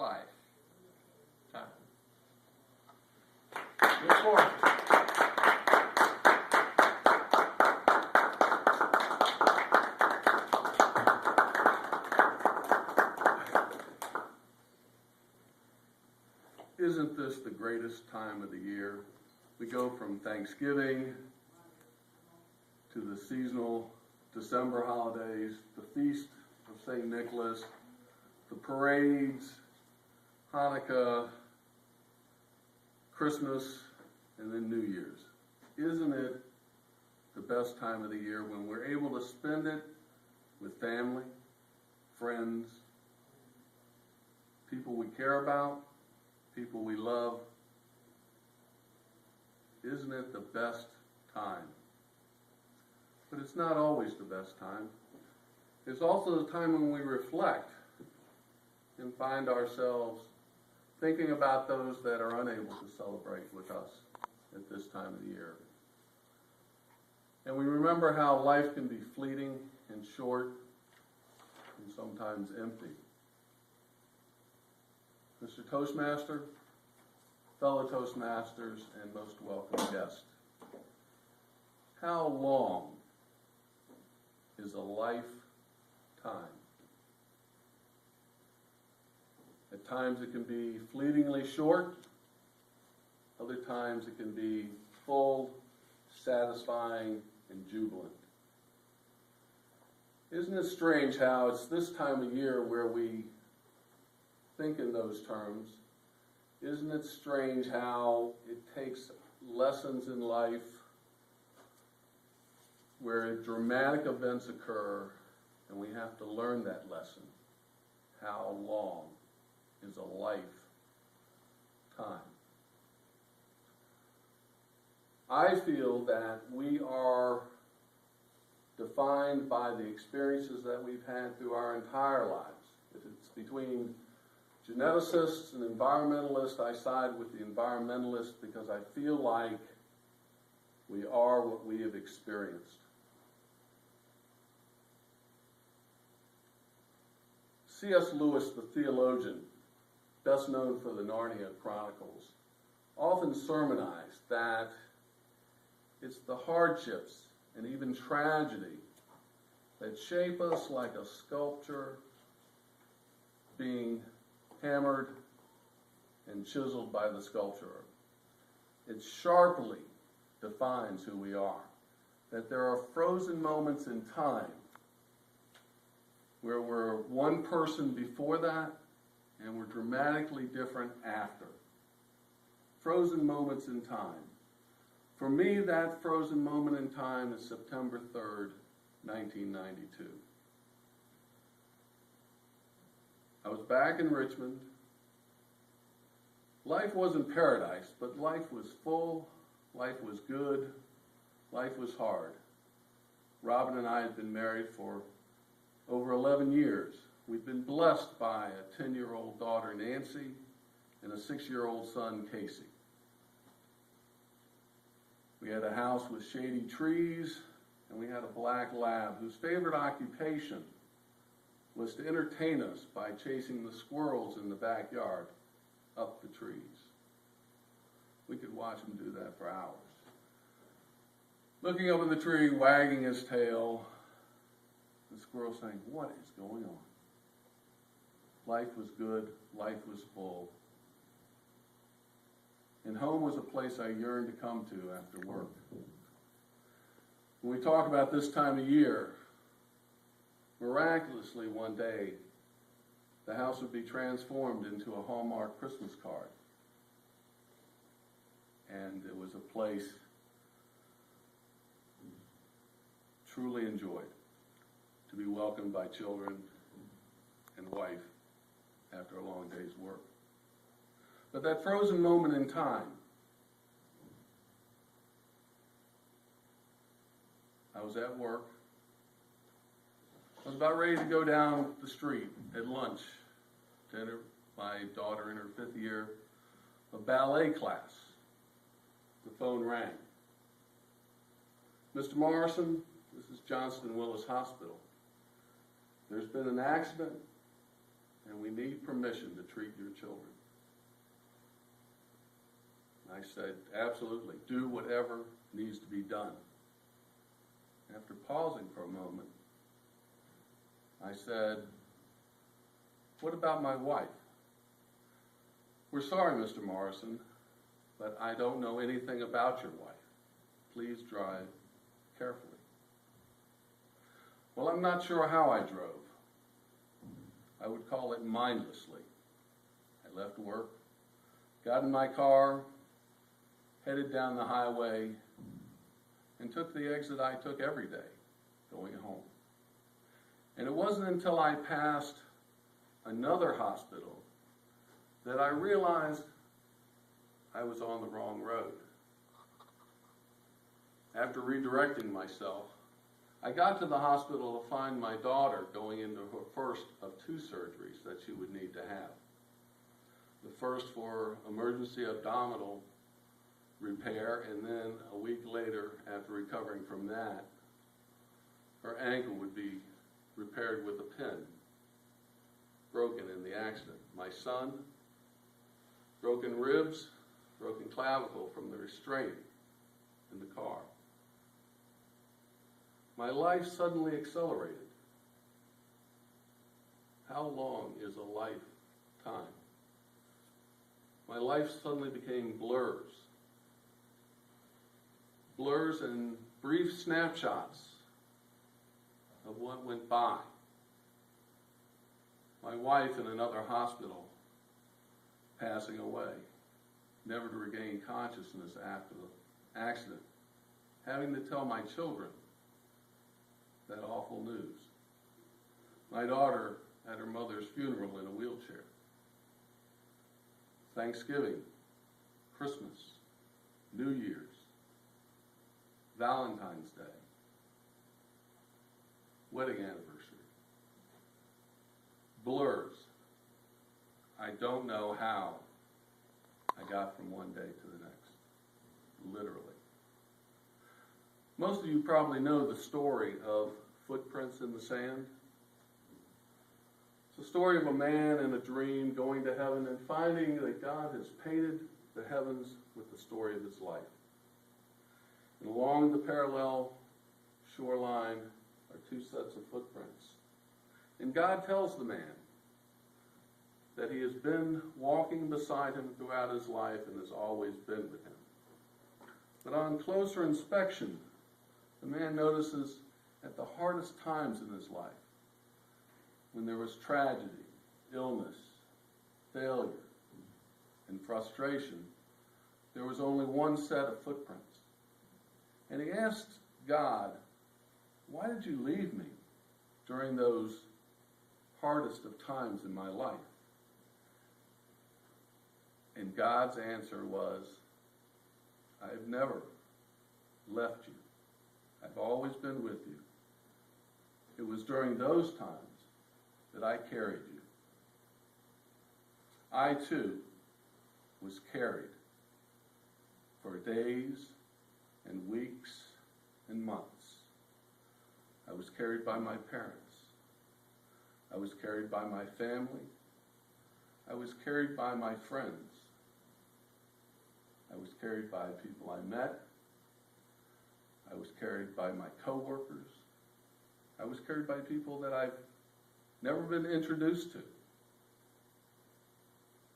life. Time. Look forward. Isn't this the greatest time of the year? We go from Thanksgiving to the seasonal December holidays, the feast of St. Nicholas, the parades, Hanukkah, Christmas, and then New Year's. Isn't it the best time of the year when we're able to spend it with family, friends, people we care about, people we love? Isn't it the best time? But it's not always the best time. It's also the time when we reflect and find ourselves thinking about those that are unable to celebrate with us at this time of the year. And we remember how life can be fleeting and short and sometimes empty. Mr. Toastmaster, fellow Toastmasters, and most welcome guest, how long is a lifetime? At times it can be fleetingly short, other times it can be full, satisfying, and jubilant. Isn't it strange how it's this time of year where we think in those terms? Isn't it strange how it takes lessons in life where dramatic events occur and we have to learn that lesson? How long is a lifetime? I feel that we are defined by the experiences that we've had through our entire lives. If it's between geneticists and environmentalists, I side with the environmentalists because I feel like we are what we have experienced. C.S. Lewis, the theologian, best known for the Narnia Chronicles, often sermonized that it's the hardships and even tragedy that shape us like a sculpture being hammered and chiseled by the sculptor. It sharply defines who we are. That there are frozen moments in time where we're one person before that and we're dramatically different after. Frozen moments in time. For me, that frozen moment in time is September 3rd, 1992. I was back in Richmond. Life wasn't paradise, but life was full, life was good, life was hard. Robin and I had been married for over 11 years. We've been blessed by a 10-year-old daughter, Nancy, and a 6-year-old son, Casey. We had a house with shady trees, and we had a black lab whose favorite occupation was to entertain us by chasing the squirrels in the backyard up the trees. We could watch him do that for hours. Looking up at the tree, wagging his tail, the squirrel saying, "What is going on?" Life was good, life was full. And home was a place I yearned to come to after work. When we talk about this time of year, miraculously one day, the house would be transformed into a Hallmark Christmas card. And it was a place truly enjoyed, to be welcomed by children and wife after a long day's work. But that frozen moment in time, I was at work. I was about ready to go down the street at lunch to enter my daughter in her 5th year of ballet class. The phone rang. "Mr. Morrison, this is Johnston Willis Hospital. There's been an accident. and we need permission to treat your children. I said, absolutely, do whatever needs to be done. After pausing for a moment, I said, what about my wife? We're sorry, Mr. Morrison, but I don't know anything about your wife. Please drive carefully. Well, I'm not sure how I drove. I would call it mindlessly. I left work, got in my car, headed down the highway, and took the exit I took every day, going home. And it wasn't until I passed another hospital that I realized I was on the wrong road. After redirecting myself, I got to the hospital to find my daughter going into her first of 2 surgeries that she would need to have. The first for emergency abdominal repair, and then a week later, after recovering from that, her ankle would be repaired with a pin, broken in the accident. My son, broken ribs, broken clavicle from the restraint in the car. My life suddenly accelerated. How long is a lifetime? My life suddenly became blurs. Blurs and brief snapshots of what went by. My wife in another hospital, passing away, never to regain consciousness after the accident, having to tell my children that awful news. My daughter at her mother's funeral in a wheelchair. Thanksgiving, Christmas, New Year's, Valentine's Day, wedding anniversary. Blurs. I don't know how I got from one day to the next, literally. Most of you probably know the story of Footprints in the Sand. It's the story of a man in a dream going to heaven and finding that God has painted the heavens with the story of his life. And along the parallel shoreline are 2 sets of footprints. And God tells the man that he has been walking beside him throughout his life and has always been with him. But on closer inspection, the man notices at the hardest times in his life, when there was tragedy, illness, failure, and frustration, there was only 1 set of footprints. And he asked God, why did you leave me during those hardest of times in my life? And God's answer was, I've never left you. I've always been with you. It was during those times that I carried you. I too was carried for days and weeks and months. I was carried by my parents. I was carried by my family. I was carried by my friends. I was carried by people I met. I was carried by my coworkers. I was carried by people that I've never been introduced to.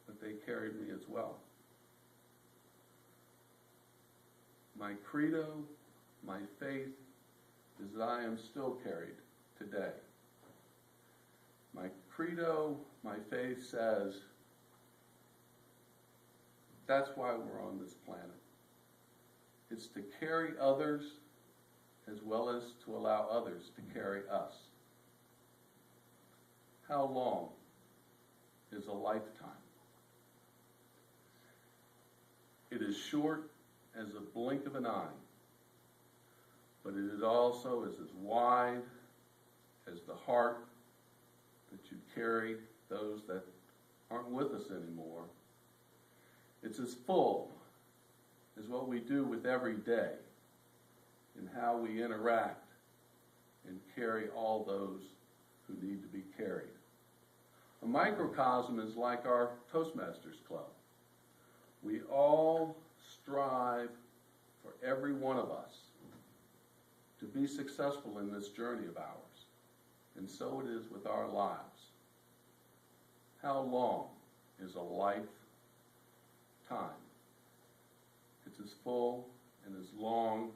But they carried me as well. My credo, my faith, is that I am still carried today. My credo, my faith says, that's why we're on this planet. It's to carry others as well as to allow others to carry us. How long is a lifetime? It is short as a blink of an eye, but it is also as wide as the heart that you carry those that aren't with us anymore. It's as full as what we do with every day and how we interact and carry all those who need to be carried. A microcosm is like our Toastmasters Club. We all strive for every one of us to be successful in this journey of ours. And so it is with our lives. How long is a lifetime? It's as full and as long